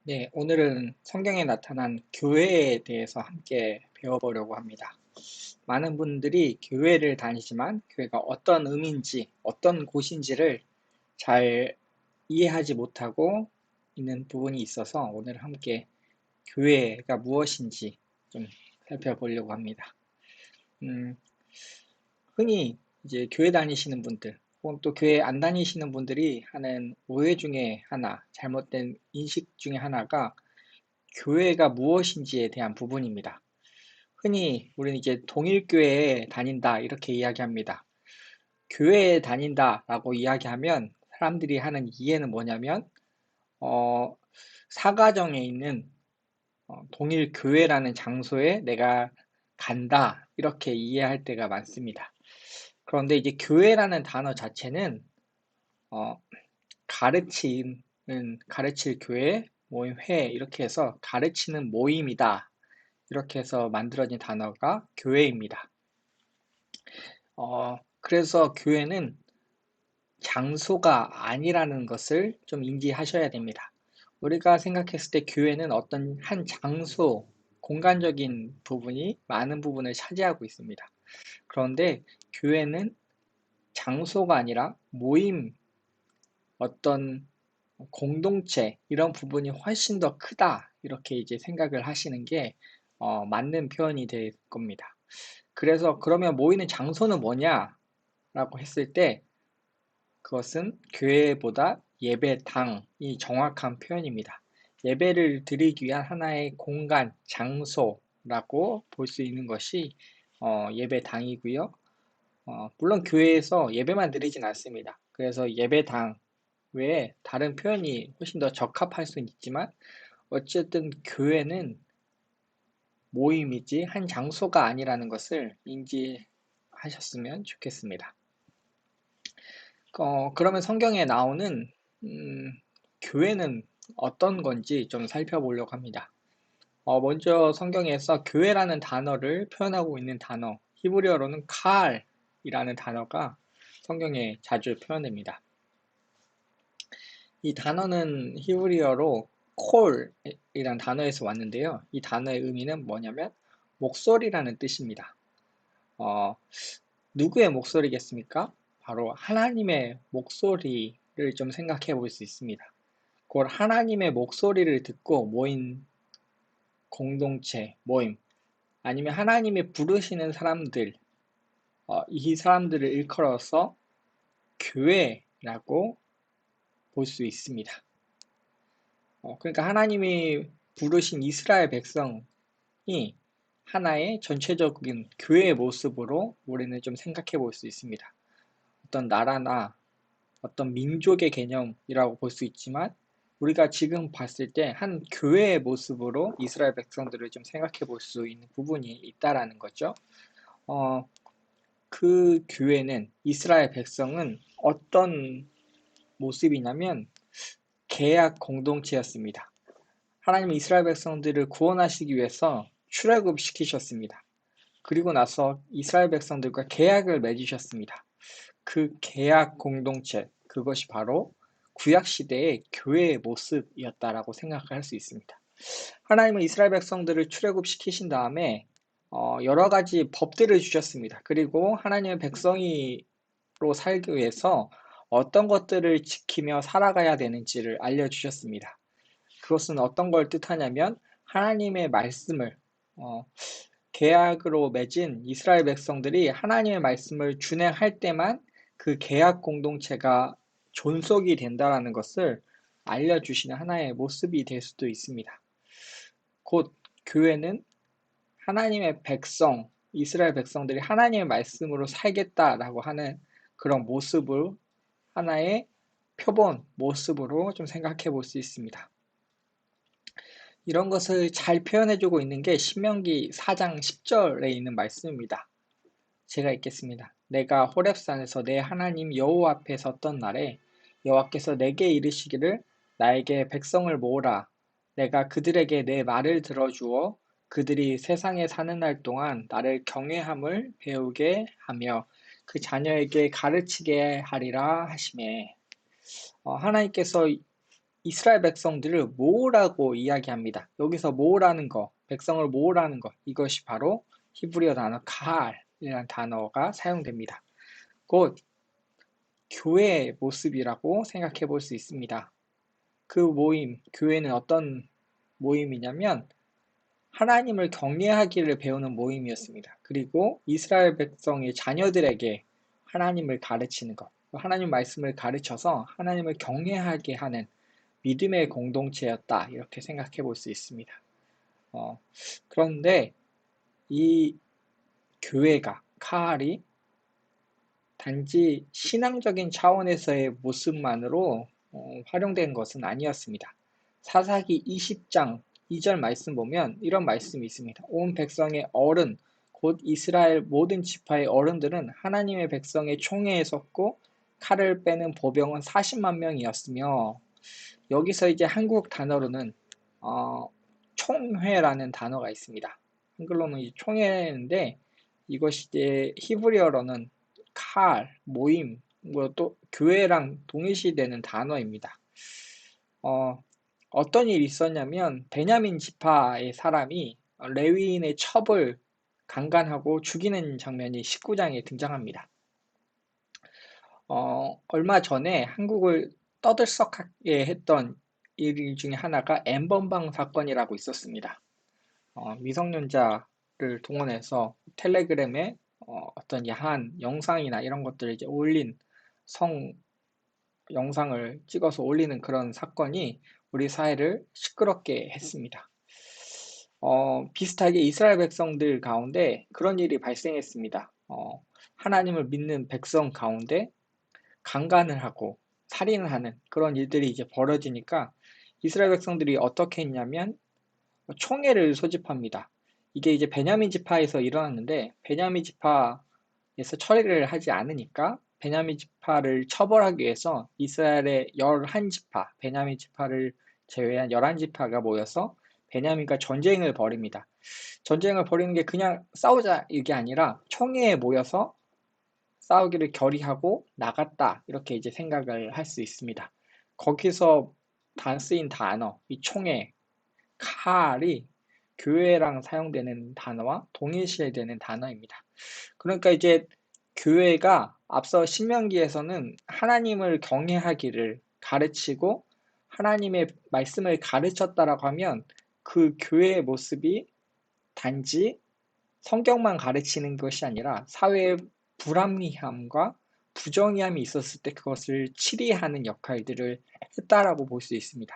네, 오늘은 성경에 나타난 교회에 대해서 함께 배워보려고 합니다. 많은 분들이 교회를 다니지만 교회가 어떤 의미인지, 어떤 곳인지를 잘 이해하지 못하고 있는 부분이 있어서 오늘 함께 교회가 무엇인지 좀 살펴보려고 합니다. 음, 흔히 이제 교회 다니시는 분들, 혹은 또 교회 안 다니시는 분들이 하는 오해 중에 하나, 잘못된 인식 중에 하나가 교회가 무엇인지에 대한 부분입니다. 흔히 우리는 이제 동일교회에 다닌다 이렇게 이야기합니다. 교회에 다닌다라고 이야기하면 사람들이 하는 이해는 뭐냐면 어, 사가정에 있는 동일교회라는 장소에 내가 간다 이렇게 이해할 때가 많습니다. 그런데 이제 교회라는 단어 자체는 어, 가르치는 가르칠 교회, 모임, 회 이렇게 해서 가르치는 모임이다. 이렇게 해서 만들어진 단어가 교회입니다. 그래서 교회는 장소가 아니라는 것을 좀 인지하셔야 됩니다. 우리가 생각했을 때 교회는 어떤 한 장소, 공간적인 부분이 많은 부분을 차지하고 있습니다. 그런데 교회는 장소가 아니라 모임, 어떤 공동체, 이런 부분이 훨씬 더 크다. 이렇게 이제 생각을 하시는 게 맞는 표현이 될 겁니다. 그래서 그러면 모이는 장소는 뭐냐라고 했을 때 그것은 교회보다 예배당이 정확한 표현입니다. 예배를 드리기 위한 하나의 공간, 장소라고 볼 수 있는 것이 예배당이고요. 물론 교회에서 예배만 드리진 않습니다. 그래서 예배당 외에 다른 표현이 훨씬 더 적합할 수는 있지만 어쨌든 교회는 모임이지 한 장소가 아니라는 것을 인지하셨으면 좋겠습니다. 그러면 성경에 나오는 교회는 어떤 건지 좀 살펴보려고 합니다. 먼저 성경에서 교회라는 단어를 표현하고 있는 단어, 히브리어로는 칼이라는 단어가 성경에 자주 표현됩니다. 이 단어는 히브리어로 콜이라는 단어에서 왔는데요. 이 단어의 의미는 뭐냐면 목소리라는 뜻입니다. 어, 누구의 목소리겠습니까? 바로 하나님의 목소리를 좀 생각해 볼 수 있습니다. 곧 하나님의 목소리를 듣고 모인 공동체, 모임, 아니면 하나님이 부르시는 사람들, 이 사람들을 일컬어서 교회라고 볼 수 있습니다. 그러니까 하나님이 부르신 이스라엘 백성이 하나의 전체적인 교회의 모습으로 우리는 좀 생각해 볼 수 있습니다. 어떤 나라나 어떤 민족의 개념이라고 볼 수 있지만 우리가 지금 봤을 때 한 교회의 모습으로 이스라엘 백성들을 좀 생각해 볼 수 있는 부분이 있다라는 거죠. 어, 그 교회는 이스라엘 백성은 어떤 모습이냐면 계약 공동체였습니다. 하나님은 이스라엘 백성들을 구원하시기 위해서 출애굽시키셨습니다. 그리고 나서 이스라엘 백성들과 계약을 맺으셨습니다. 그 계약 공동체, 그것이 바로 구약시대의 교회의 모습이었다라고 생각할 수 있습니다. 하나님은 이스라엘 백성들을 출애굽시키신 다음에 여러 가지 법들을 주셨습니다. 그리고 하나님의 백성이로 살기 위해서 어떤 것들을 지키며 살아가야 되는지를 알려주셨습니다. 그것은 어떤 걸 뜻하냐면 하나님의 말씀을 계약으로 맺은 이스라엘 백성들이 하나님의 말씀을 준행할 때만 그 계약 공동체가 존속이 된다라는 것을 알려주시는 하나의 모습이 될 수도 있습니다. 곧 교회는 하나님의 백성, 이스라엘 백성들이 하나님의 말씀으로 살겠다라고 하는 그런 모습을 하나의 표본, 모습으로 좀 생각해 볼 수 있습니다. 이런 것을 잘 표현해주고 있는 게 신명기 4장 10절에 있는 말씀입니다. 제가 읽겠습니다. 내가 호렙산에서 내 하나님 여호와 앞에 섰던 날에 여호와께서 내게 이르시기를 나에게 백성을 모으라. 내가 그들에게 내 말을 들어주어 그들이 세상에 사는 날 동안 나를 경외함을 배우게 하며 그 자녀에게 가르치게 하리라 하시매 하나님께서 이스라엘 백성들을 모으라고 이야기합니다. 여기서 모으라는 거, 백성을 모으라는 것, 이것이 바로 히브리어 단어 카할이라는 단어가 사용됩니다. 곧 교회의 모습이라고 생각해 볼 수 있습니다. 그 모임, 교회는 어떤 모임이냐면 하나님을 경외하기를 배우는 모임이었습니다. 그리고 이스라엘 백성의 자녀들에게 하나님을 가르치는 것, 하나님 말씀을 가르쳐서 하나님을 경외하게 하는 믿음의 공동체였다. 이렇게 생각해 볼 수 있습니다. 그런데 이 교회가, 카할이 단지 신앙적인 차원에서의 모습만으로 활용된 것은 아니었습니다. 사사기 20장 2절 말씀 보면 이런 말씀이 있습니다. 온 백성의 어른, 곧 이스라엘 모든 지파의 어른들은 하나님의 백성의 총회에 섰고 칼을 빼는 보병은 40만 명이었으며, 여기서 이제 한국 단어로는 총회라는 단어가 있습니다. 한글로는 이제 총회인데 이것이 이제 히브리어로는 칼, 모임, 뭐 또 교회랑 동일시되는 단어입니다. 어떤 일이 있었냐면 베냐민 지파의 사람이 레위인의 첩을 강간하고 죽이는 장면이 19장에 등장합니다. 얼마 전에 한국을 떠들썩하게 했던 일 중에 하나가 엠번방 사건이라고 있었습니다. 미성년자를 동원해서 텔레그램에 어떤 야한 영상이나 이런 것들을 이제 올린 성 영상을 찍어서 올리는 그런 사건이 우리 사회를 시끄럽게 했습니다. 비슷하게 이스라엘 백성들 가운데 그런 일이 발생했습니다. 하나님을 믿는 백성 가운데 강간을 하고 살인을 하는 그런 일들이 이제 벌어지니까 이스라엘 백성들이 어떻게 했냐면 총회를 소집합니다. 이게 이제 베냐민 지파에서 일어났는데 베냐민 지파에서 처리를 하지 않으니까 베냐민 지파를 처벌하기 위해서 이스라엘의 11지파, 베냐민 지파를 제외한 11지파가 모여서 베냐민과 전쟁을 벌입니다. 전쟁을 벌이는 게 그냥 싸우자 이게 아니라 총회에 모여서 싸우기를 결의하고 나갔다 이렇게 이제 생각을 할 수 있습니다. 거기서 쓰인 단어, 이 총회, 칼이 교회랑 사용되는 단어와 동일시되는 단어입니다. 그러니까 이제 교회가 앞서 신명기에서는 하나님을 경외하기를 가르치고 하나님의 말씀을 가르쳤다라고 하면 그 교회의 모습이 단지 성경만 가르치는 것이 아니라 사회의 불합리함과 부정의함이 있었을 때 그것을 치리하는 역할들을 했다라고 볼 수 있습니다.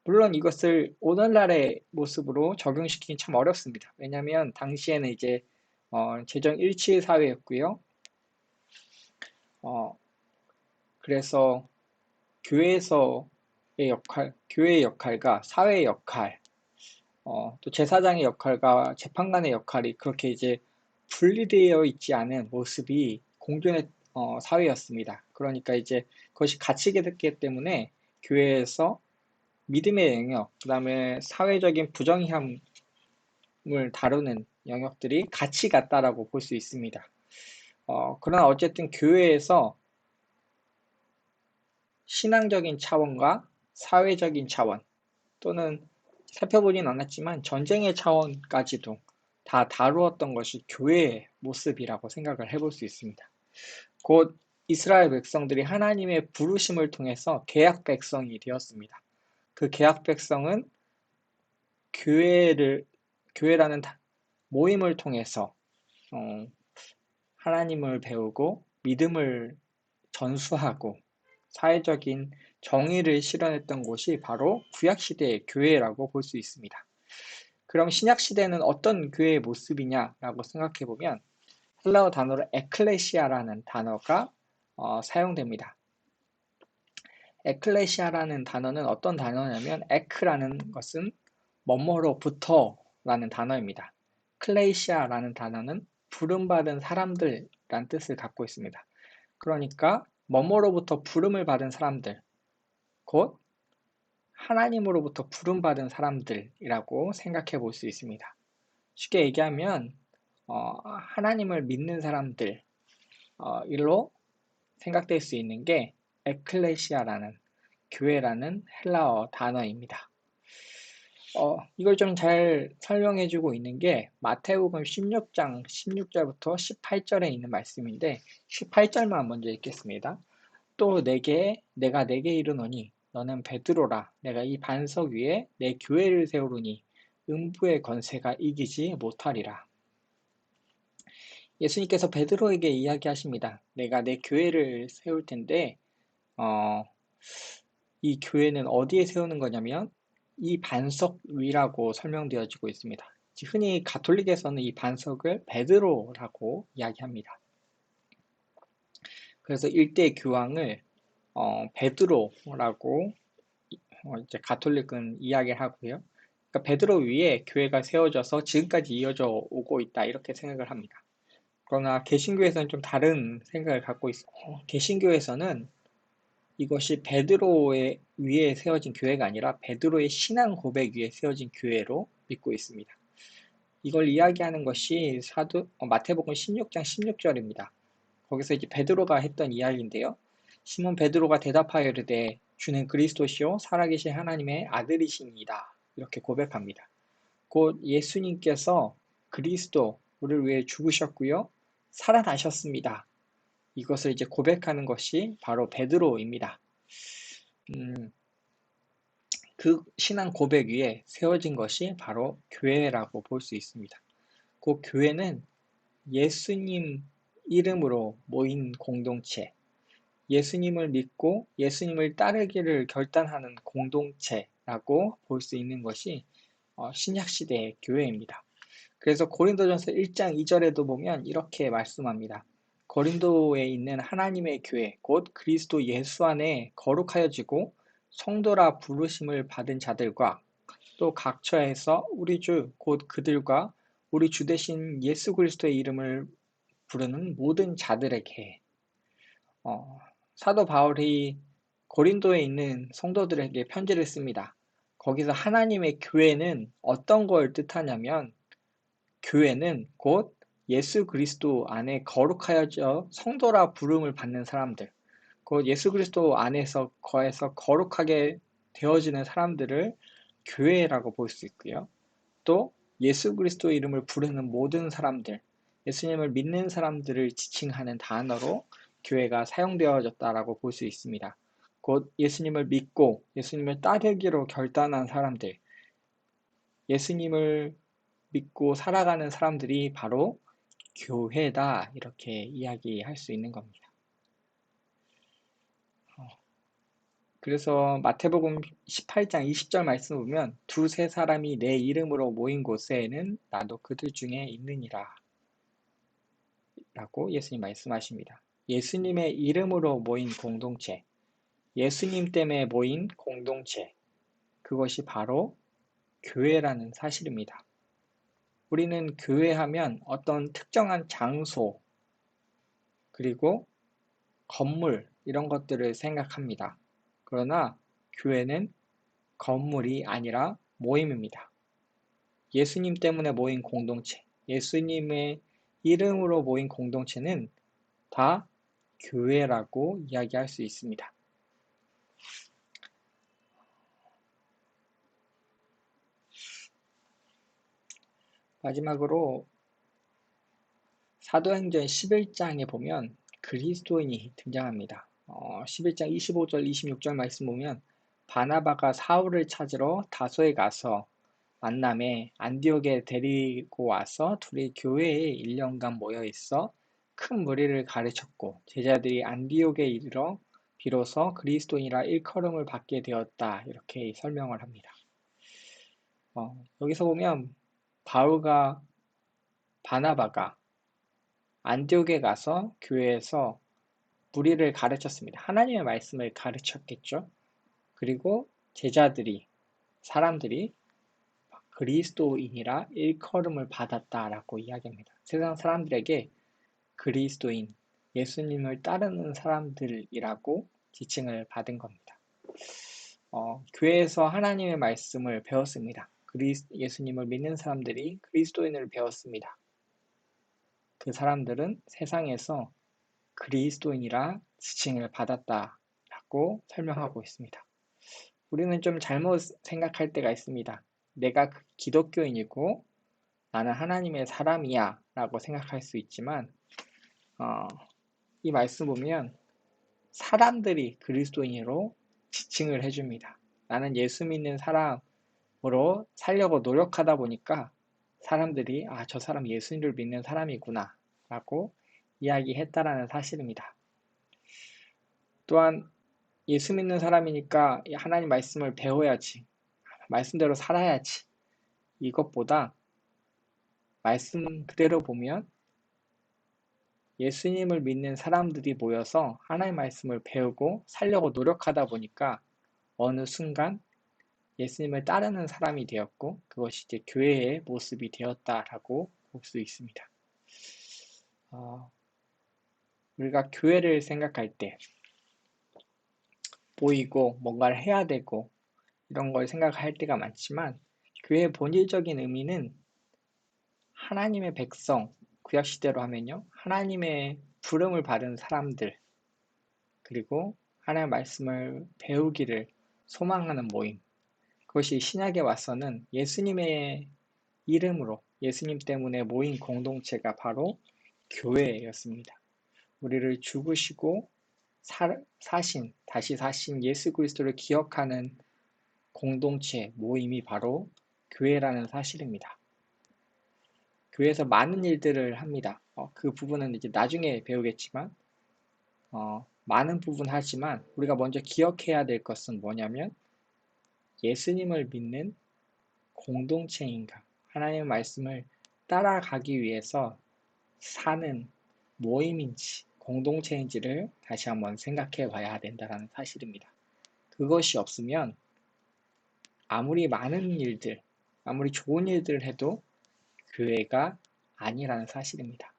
물론 이것을 오늘날의 모습으로 적용시키긴 참 어렵습니다. 왜냐하면 당시에는 이제 재정 일치 사회였고요. 그래서 교회에서의 역할, 교회의 역할과 사회의 역할, 또 제사장의 역할과 재판관의 역할이 그렇게 이제 분리되어 있지 않은 모습이 공존의 사회였습니다. 그러니까 이제 그것이 갇히게 됐기 때문에 교회에서 믿음의 영역, 그 다음에 사회적인 부정함을 다루는 영역들이 같이 갔다라고 볼 수 있습니다. 그러나 어쨌든 교회에서 신앙적인 차원과 사회적인 차원 또는 살펴보진 않았지만 전쟁의 차원까지도 다 다루었던 것이 교회의 모습이라고 생각을 해볼 수 있습니다. 곧 이스라엘 백성들이 하나님의 부르심을 통해서 계약 백성이 되었습니다. 그 계약 백성은 교회라는 모임을 통해서 하나님을 배우고 믿음을 전수하고 사회적인 정의를 실현했던 곳이 바로 구약시대의 교회라고 볼 수 있습니다. 그럼 신약시대는 어떤 교회의 모습이냐라고 생각해보면 헬라어 단어로 에클레시아라는 단어가 사용됩니다. 에클레시아라는 단어는 어떤 단어냐면 에크라는 것은 뭐뭐로부터라는 단어입니다. 클레이시아라는 단어는 부름받은 사람들란 뜻을 갖고 있습니다. 그러니까 뭐뭐로부터 부름을 받은 사람들, 곧 하나님으로부터 부름받은 사람들이라고 생각해 볼 수 있습니다. 쉽게 얘기하면 하나님을 믿는 사람들 일로 생각될 수 있는 게 에클레시아라는 교회라는 헬라어 단어입니다. 이걸 좀 잘 설명해주고 있는 게 마태복음 16장 16절부터 18절에 있는 말씀인데 18절만 먼저 읽겠습니다. 또 내가 네게 이르노니 너는 베드로라. 내가 이 반석 위에 내 교회를 세우리니 음부의 권세가 이기지 못하리라. 예수님께서 베드로에게 이야기하십니다. 내가 내 교회를 세울 텐데 어, 이 교회는 어디에 세우는 거냐면 이 반석 위라고 설명되어지고 있습니다. 흔히 가톨릭에서는 이 반석을 베드로라고 이야기합니다. 그래서 일대 교황을 베드로라고 이제 가톨릭은 이야기를 하고요. 그러니까 베드로 위에 교회가 세워져서 지금까지 이어져 오고 있다 이렇게 생각을 합니다. 그러나 개신교에서는 좀 다른 생각을 갖고 있습니다. 개신교에서는 이것이 베드로의 위에 세워진 교회가 아니라 베드로의 신앙 고백 위에 세워진 교회로 믿고 있습니다. 이걸 이야기하는 것이 마태복음 16장 16절입니다. 거기서 이제 베드로가 했던 이야기인데요. 시몬 베드로가 대답하여 이르되 주는 그리스도시요 살아계신 하나님의 아들이시니이다. 이렇게 고백합니다. 곧 예수님께서 그리스도 우리를 위해 죽으셨고요. 살아나셨습니다. 이것을 이제 고백하는 것이 바로 베드로입니다. 그 신앙 고백 위에 세워진 것이 바로 교회라고 볼 수 있습니다. 그 교회는 예수님 이름으로 모인 공동체, 예수님을 믿고 예수님을 따르기를 결단하는 공동체라고 볼 수 있는 것이 신약시대의 교회입니다. 그래서 고린도전서 1장 2절에도 보면 이렇게 말씀합니다. 고린도에 있는 하나님의 교회, 곧 그리스도 예수 안에 거룩하여지고 성도라 부르심을 받은 자들과 또 각처에서 우리 주, 곧 그들과 우리 주 대신 예수 그리스도의 이름을 부르는 모든 자들에게 사도 바울이 고린도에 있는 성도들에게 편지를 씁니다. 거기서 하나님의 교회는 어떤 걸 뜻하냐면 교회는 곧 예수 그리스도 안에 거룩하여져 성도라 부름을 받는 사람들, 곧 예수 그리스도 안에서 거해서 거룩하게 되어지는 사람들을 교회라고 볼 수 있고요. 또 예수 그리스도 이름을 부르는 모든 사람들, 예수님을 믿는 사람들을 지칭하는 단어로 교회가 사용되어졌다라고 볼 수 있습니다. 곧 예수님을 믿고 예수님을 따르기로 결단한 사람들, 예수님을 믿고 살아가는 사람들이 바로 교회다 이렇게 이야기할 수 있는 겁니다. 그래서 마태복음 18장 20절 말씀 보면 두세 사람이 내 이름으로 모인 곳에는 나도 그들 중에 있느니라 라고 예수님 말씀하십니다. 예수님의 이름으로 모인 공동체, 예수님 때문에 모인 공동체, 그것이 바로 교회라는 사실입니다. 우리는 교회하면 어떤 특정한 장소, 그리고 건물, 이런 것들을 생각합니다. 그러나 교회는 건물이 아니라 모임입니다. 예수님 때문에 모인 공동체, 예수님의 이름으로 모인 공동체는 다 교회라고 이야기할 수 있습니다. 마지막으로 사도행전 11장에 보면 그리스도인이 등장합니다. 11장 25절 26절 말씀 보면 바나바가 사울을 찾으러 다소에 가서 만남에 안디옥에 데리고 와서 둘이 교회에 1년간 모여 있어 큰 무리를 가르쳤고 제자들이 안디옥에 이르러 비로소 그리스도인이라 일컬음을 받게 되었다 이렇게 설명을 합니다. 여기서 보면 바울과 바나바가 안디옥에 가서 교회에서 무리를 가르쳤습니다. 하나님의 말씀을 가르쳤겠죠. 그리고 제자들이 사람들이 그리스도인이라 일컬음을 받았다라고 이야기합니다. 세상 사람들에게 그리스도인, 예수님을 따르는 사람들이라고 지칭을 받은 겁니다. 교회에서 하나님의 말씀을 배웠습니다. 예수님을 믿는 사람들이 그리스도인을 배웠습니다. 그 사람들은 세상에서 그리스도인이라 지칭을 받았다라고 설명하고 있습니다. 우리는 좀 잘못 생각할 때가 있습니다. 내가 기독교인이고 나는 하나님의 사람이야 라고 생각할 수 있지만 어, 이 말씀 보면 사람들이 그리스도인으로 지칭을 해줍니다. 나는 예수 믿는 사람으로 살려고 노력하다 보니까 사람들이 저 사람 예수님을 믿는 사람이구나 라고 이야기했다라는 사실입니다. 또한 예수 믿는 사람이니까 하나님 말씀을 배워야지, 말씀대로 살아야지, 이것보다 말씀 그대로 보면 예수님을 믿는 사람들이 모여서 하나님 말씀을 배우고 살려고 노력하다 보니까 어느 순간 예수님을 따르는 사람이 되었고 그것이 이제 교회의 모습이 되었다라고 볼 수 있습니다. 우리가 교회를 생각할 때 보이고 뭔가를 해야 되고 이런 걸 생각할 때가 많지만 교회의 본질적인 의미는 하나님의 백성, 구약시대로 하면요, 하나님의 부름을 받은 사람들, 그리고 하나님의 말씀을 배우기를 소망하는 모임, 그것이 신약에 와서는 예수님의 이름으로, 예수님 때문에 모인 공동체가 바로 교회였습니다. 우리를 죽으시고 다시 사신 예수 그리스도를 기억하는 공동체, 모임이 바로 교회라는 사실입니다. 교회에서 많은 일들을 합니다. 그 부분은 이제 나중에 배우겠지만 많은 부분 하지만 우리가 먼저 기억해야 될 것은 뭐냐면 예수님을 믿는 공동체인가, 하나님의 말씀을 따라가기 위해서 사는 모임인지 공동체인지를 다시 한번 생각해 봐야 된다는 사실입니다. 그것이 없으면 아무리 많은 일들, 아무리 좋은 일들을 해도 교회가 아니라는 사실입니다.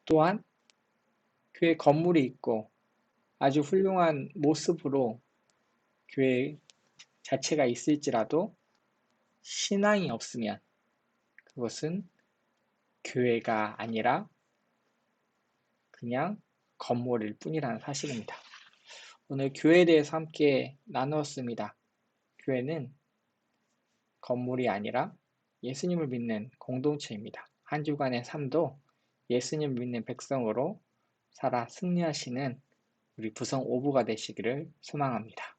또한 교회 건물이 있고 아주 훌륭한 모습으로 교회 자체가 있을지라도 신앙이 없으면 그것은 교회가 아니라 그냥 건물일 뿐이라는 사실입니다. 오늘 교회에 대해서 함께 나누었습니다. 교회는 건물이 아니라 예수님을 믿는 공동체입니다. 한 주간의 삶도 예수님을 믿는 백성으로 살아 승리하시는 우리 부성 오부가 되시기를 소망합니다.